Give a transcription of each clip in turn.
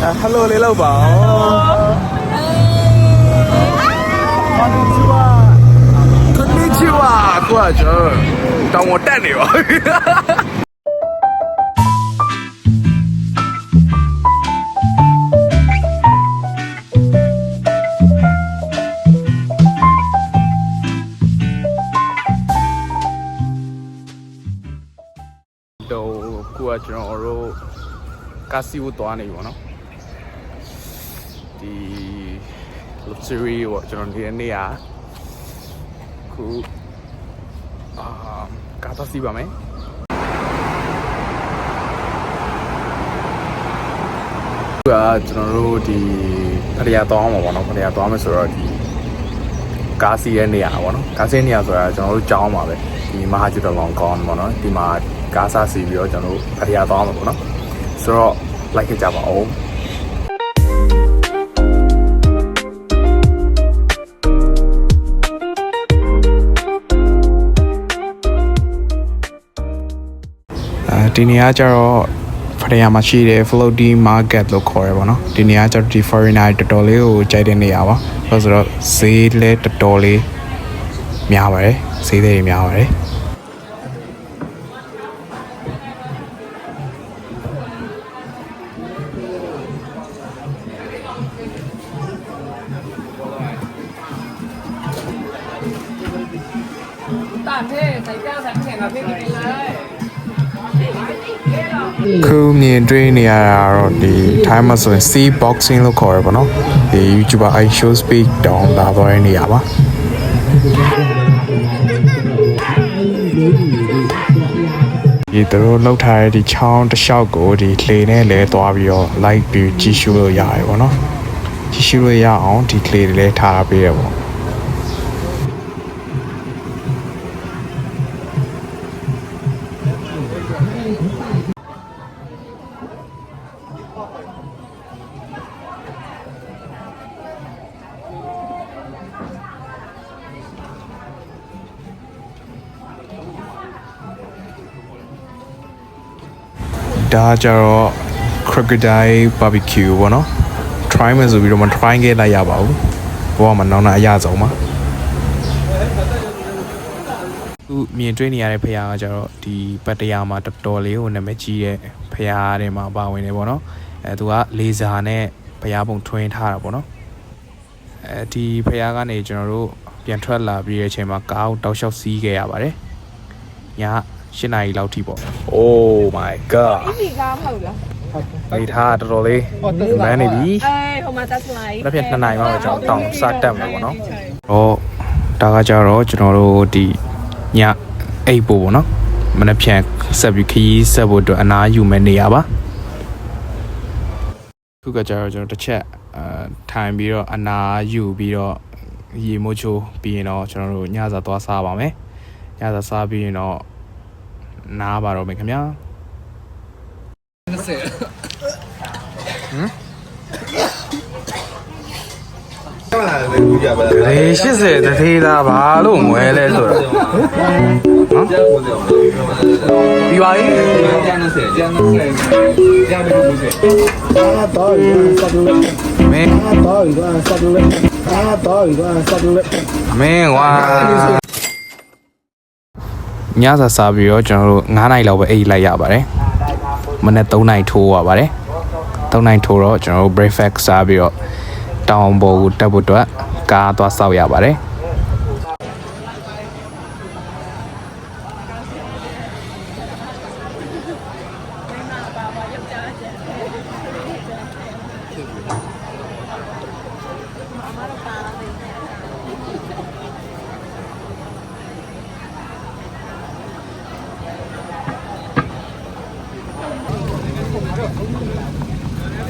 Hello လေးလောက်ပါこんにちはကိုကကျွန်တော်တောင်ပေါ်တက်နေပါကိုကကျွန်တော်တို့ကာစီကိုသွားနေပြီပေါ့နော်ဒီ luxury ပေါ့ကျွန်တော်နေတဲ့နေရာခုကားသွားစီးပါမယ်ကကျွန်တော်တို့ဒီဖရရသွားမှာပေါ့နော်ဖရရသွားမယ်ဆိုတော့ဒီကားစီးရဲ့နေရာပေါ့နော်ကားစီးနေရာဆိုတာကျွန်တော်တို့ကြောင်းပါပဲဒီမဟာကျွတ်လောင်ကောင်းပေါ့နော်ဒီမှာကားစားစီးပြီးတော့ကျွန်တော်တို့ဖရရသွားမှာပေါ့နော်ဆိုတော့ like ကြပါဦးဒီနေရာကျတော့ဖရရမှာရှိတဲ့ floating market လို့ခေါ်ရပါတော့ဒီနေရာကျတော့ဒီ foreigner တော်တော်လေးကိုကြိုက်တဲ့နေရာပါဆိုတော့ဈေးလည်းတော်တော်လေးများပါတယ်ဈေးတွေများပါတယ်ခုမြင်တွေ့နေရတာတော့ဒီ time မှာဆိုရင် sea boxing လို့ခေါ်ရပါတော့ဒီ YouTuber I show speed တောင်းလာသွားတဲ့နေရာပါဒီတို့လောက်ထားတဲ့ဒီချောင်းတစ်လျှောက်ကိုဒီလှေနဲ့လဲသွားပြီးတော့ like ပြီးကြည့်ရှုလို့ရတယ်ပေါ့နော်ကြည့်ရှုလို့ရအောင်ဒီလှေတွေလဲထားပေးရပေါ့ဒါကြတော့ crocodile barbecue ပေါ့နော် try မယ်ဆိုပြီးတော့မ try ခဲ့လိုက်ရပါဘူးဘောကမနောင်းတာအရဆုံးပါခုမြင်တွေ့နေရတဲ့ဖရားကကြတော့ဒီပတ်တရားမှာတော်တော်လေးကိုနာမည်ကြီးတဲ့ဖရားတွေမှာပါဝင်နေပေါ့နော်သူကလေဆာနဲ့ဖရားပုံထွင်းထားတာပေါ့နော်ဒီဖရားကနေကျွန်တော်တို့ပြန်ထွက်လာပြီးတဲ့အချိန်မှာကားကိုတောက်လျှောက်စီးခဲ့ရပါတယ်ည8 နာရီလောက်ထိပေါ့ Oh my god ဒီကားမဟုတ်လားနေထားတော်တော်လေးမန်းနေပြီဟိုမှာတက်လိုက်တစ်ပြက်2 နာရီမှပဲကျွန်တော်တောင်စတက်မှာပေါ့နော်ဒါကကြတော့ကျွန်တော်တို့ဒီညအိပ်ဖို့ပေါ့နော်မနေ့ပြန်ဆက်ပြီးခီးဆက်ဖို့အတွက်အနားယူမဲ့နေရပါခုကကြတော့ကျွန်တော်တစ်ချက်ထိုင်ပြီးတော့အနားယူပြီးတော့ရေမိုးချိုးပြီးရင်တော့ကျွန်တော်တို့ညစာသွားစားပါမယ်ညစာစားပြီးရင်တော့နားပါတော့မယ်ခင်ဗျာ80တသေးသားဘာလို့ငွဲလဲဆိုတော့နော်ပြီးပါပြီမင်းဝါညစာစားပြီးတော့ကျွန်တော်တို့9 နာရီလောက်ပဲအိပ်လိုက်ရပါတယ်မနေ့3 နာရီထိုးရပါတယ်3 နာရီထိုးတော့ကျွန်တော်တို့ breakfast စားပြီးတော့တောင်ပေါ်ကိုတက်ဖို့အတွက်ကားသွားဆောက်ရပါတယ်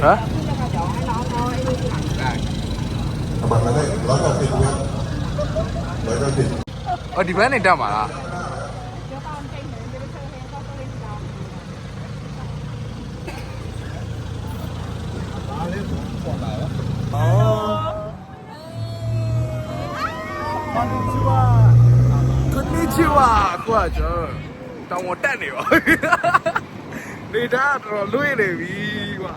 ฮะဒီဘက်နေတက်မှာလားこんにちはကိုကကျွန်တော်တောင်ပေါ်တက်နေပါနေတာတော့လွေးနေပြီကွာ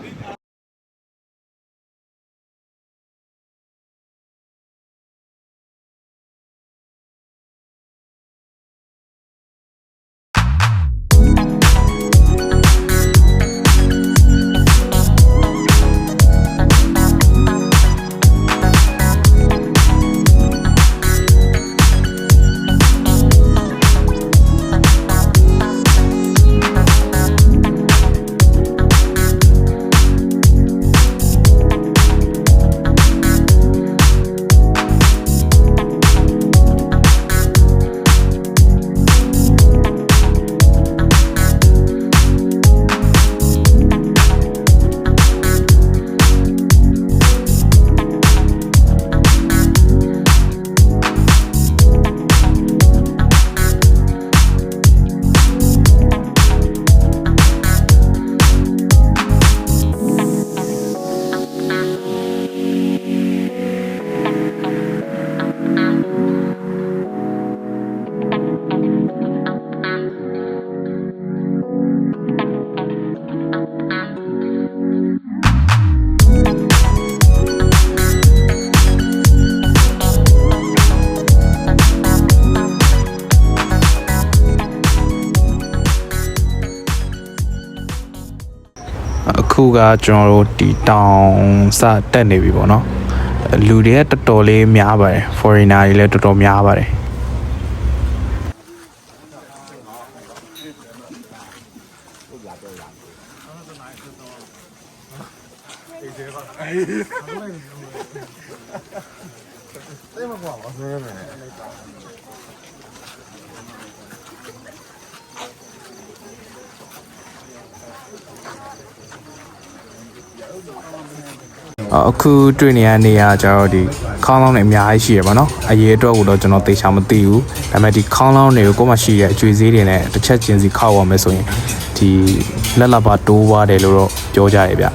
အခုကကျွန်တော်တို့ဒီတောင်စတက်နေပြီပေါ့နော်လူတွေကတော်တော်လေးများပါတယ် foreigner တွေလည်းတော်တော်များပါတယ် အခုတွေ့နေရနေရကြတော့ဒီခေါင်းလောင်းတွေအများကြီးရှိရပါတော့အရေးအတွက်ကိုတော့ကျွန်တော်သေချာမသိဘူးဒါပေမဲ့ဒီခေါင်းလောင်းတွေကိုကိုယ်မှရှိတဲ့အကျွေးသေးတွေနဲ့တစ်ချက်ချင်းစီခောက်ရမယ်ဆိုရင်ဒီလက်လက်ပါတိုးသွားတယ်လို့တော့ပြောကြရဗျ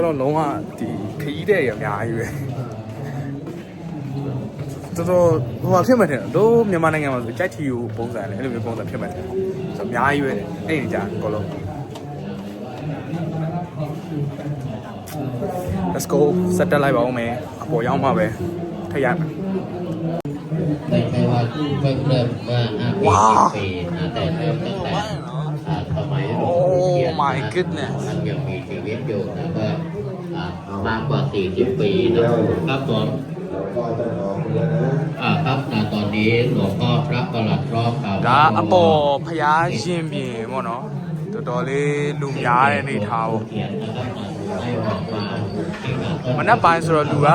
ကျွန်တော်လုံးဝဒီခရီးတဲ့ရအများကြီးပဲတော်တော်ဟိုဖြစ်မှတယ်တို့မြန်မာနိုင်ငံမှာဆိုကြိုက်ထီကိုပုံစံလေအဲ့လိုမျိုးပုံစံဖြစ်မှတယ်ဆိုအများကြီးပဲအဲ့ဒီကြာအကုန်လုံး Let's go စက်တက်လိုက်ပါဦးမယ်အပေါ်ရောက်မှပဲထည့်ရမယ် ในไต้หวันเพิ่งเริ่มเมื่อ5 ปีนะแต่เริ่มตั้งแต่สมัยหลวงปู่เทียน my goodness ท่านยังมีชีวิตอยู่นะก็มากกว่า40 ปีนะครับผมครับตอนนี้หลวงพ่อพระประหลัดรอบกับ ဒါအပေါ်ဖျားရှင်ပြင်ပေါ့နော်တော်တော်လေးလူများတဲ့နေထားပေါ့ เทียนนะครับให้ออกมาที่งานต้น မနက်ပိုင်းဆိုတော့လူက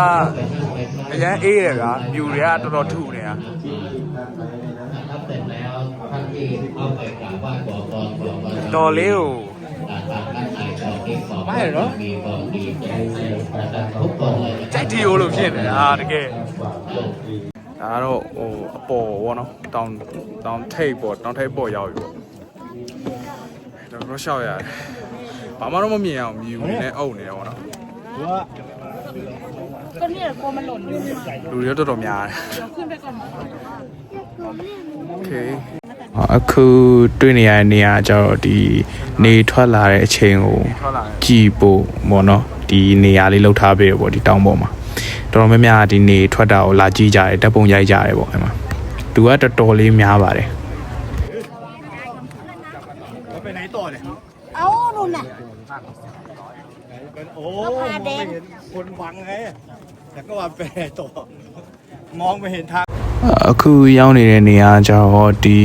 အရန်အေးတယ်ဗျာမြူတွေကတော်တော်ထုနေတာ นะครับเสร็จแล้วท่านที่เข้าไปกราบไหว้ขอพรขอพร တော်လေးကို ทางด้านในขอที่ขอพรมีความดีใจนะครับทุกคนเลยนะค ကြို รับ က်တီယိုလို့ဖြစ်နေတာတကယ်ဒါကတော့ဟိုအပေါ်ပေါ့နော်တောင်ထိပ်ပေါ့တောင်ထိပ်ပေါ်ရောက်ပြီပေါ့တော်တော်ရှောက်ရတယ်ဘာမှတော့မမြင်အောင်မြူနေနဲ့အုပ်နေတယ်ပေါ့နော် ก็เนี่ยกลัวมันหล่นอยู่ လူတွေတော်တော်များတယ် เดี๋ยวขึ้นไปก่อน โอเคအခုတွေ့နေရတဲ့နေရာကျတော့ဒီနေထွက်လာတဲ့အချိန်ကိုကြည်ဖို့ပေါ့နော်ဒီနေရာလေးလောက်ထားပေးတယ်ပေါ့ဒီတောင်ပေါ်မှာတော်တော်များများဒီနေထွက်တာကိုလာကြည့်ကြတယ်ဓာတ်ပုံရိုက်ကြတယ်ပေါ့အဲ့မှာသူကတော်တော်လေးများပါတယ် เอ้านู่นน่ะ โอ้ ก็พาแดง ไม่เห็นคนฟังไงแต่ก็ว่าไปไหนต่อมองไม่เห็นทาง အခုရောက်နေတဲ့နေရာကျတော့ဒီ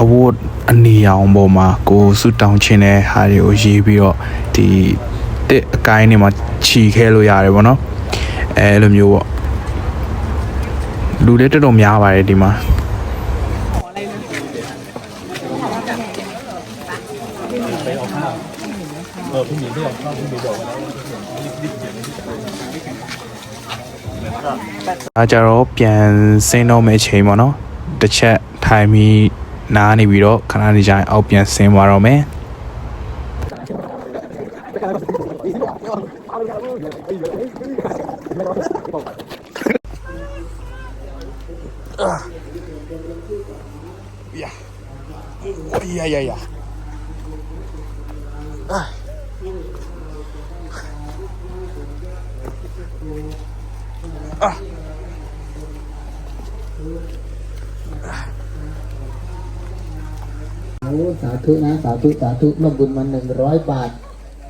အဝတ်အနီရောင်ပေါ်မှာကိုစုတောင်းခြင်းတဲ့ဟာတွေကိုရေးပြီးတော့ဒီတစ်အကိုင်းတွေမှာခြီခဲလို့ရတယ်ပေါ့နော်အဲ့လိုမျိုးပေါ့လူတွေတော်တော်များပါတယ်ဒီမှာ အားကြတော့ပြန်ဆင်းတော့မယ့်အချိန်ပေါ့နော်တစ်ချက်ထိုင်ပြီးနားနေပြီးတော့ခဏနေကြရင်အောက်ပြန်ဆင်းသွားတော့မယ်呀สาธุนะสาธุร่วมบุญมา100 บาท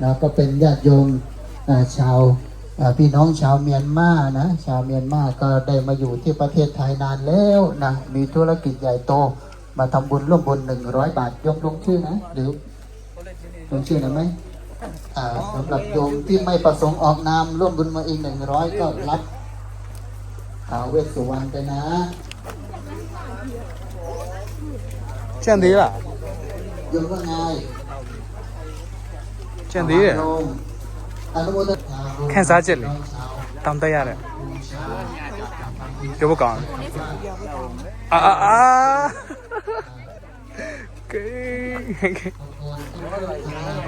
นะก็เป็นญาติโยมชาวพี่น้องชาวเมียนมานะชาวเมียนมาก็ได้มาอยู่ที่ประเทศไทยนานแล้วนะมีธุรกิจใหญ่โตมาทำบุญร่วมบุญ100 บาทยกลงชื่อนะหรือลงชื่อหน่อยไหมสำหรับโยมที่ไม่ประสงค์ออกนามร่วมบุญมาอีก100ก็รับเวสสุวรรณไปนะ ကြံသေးလား โยมว่าไง ကြံသေးတယ် โยมอนุโมทนา ခန်းစားချက်လေတောင်းတရတယ်ပြောဖို့ကောင်းအာကဲ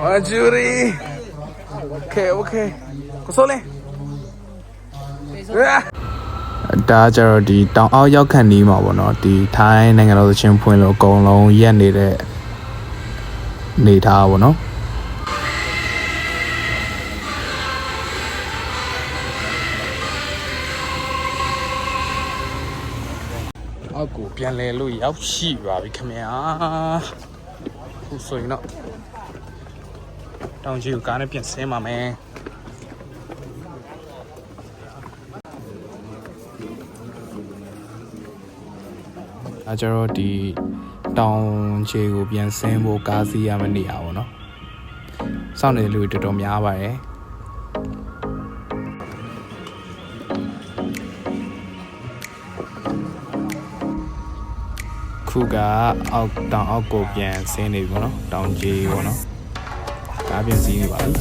အဂျူရီ โอเคကိုစိုးလင်းဒါကြတော့ဒီတောင်အောက်ရောက်ခန့်နီးမှာပေါ့နော်ဒီထိုင်းနိုင်ငံတော်သချင်းဖွင့်လို့အကုန်လုံးရက်နေတဲ့နေထားပါပေါ့နော်အောက်ကိုပြန်လဲလို့ရောက်ရှိပါပြီခင်ဗျာခုဆိုရင်တော့တောင်ကြီးကိုကားနဲ့ပြန်ဆင်းပါမယ်အဲကျတော့ဒီတောင်ကြီးကိုပြန်ဆင်းဖို့ကားစီးရမယ့်နေရာပေါ့နော်စောင့်နေတဲ့လူတွေတော်တော်များပါတယ်ခုကအောက်တောင်အောက်ကိုပြန်ဆင်းနေပြီပေါ့နော်တောင်ကြီးပေါ့နော်ကားပြန်စီးနေပါပြီ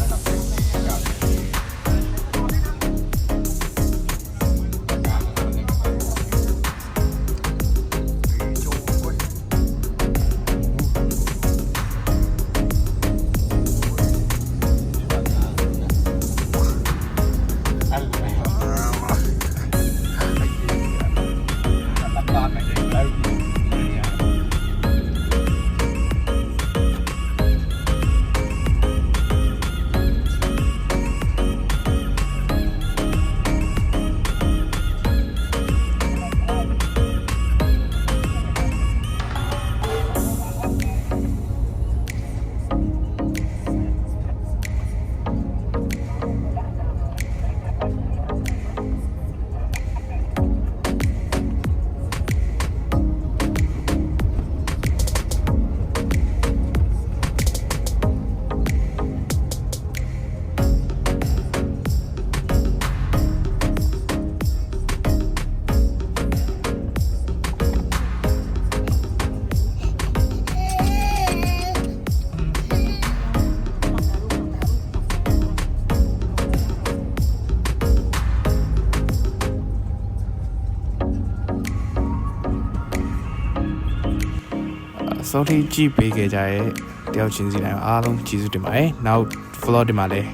စောထိကြည့်ပေးခဲ့ကြရဲ့တယောက်ချင်းစီတိုင်းအားလုံးကျေးဇူးတင်ပါတယ်နောက် vlog ဒီမှာလည်း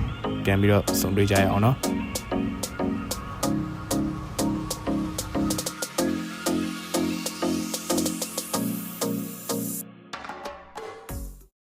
ပြန်ပြီးတော့ဆုံတွေ့ကြရအောင်နော်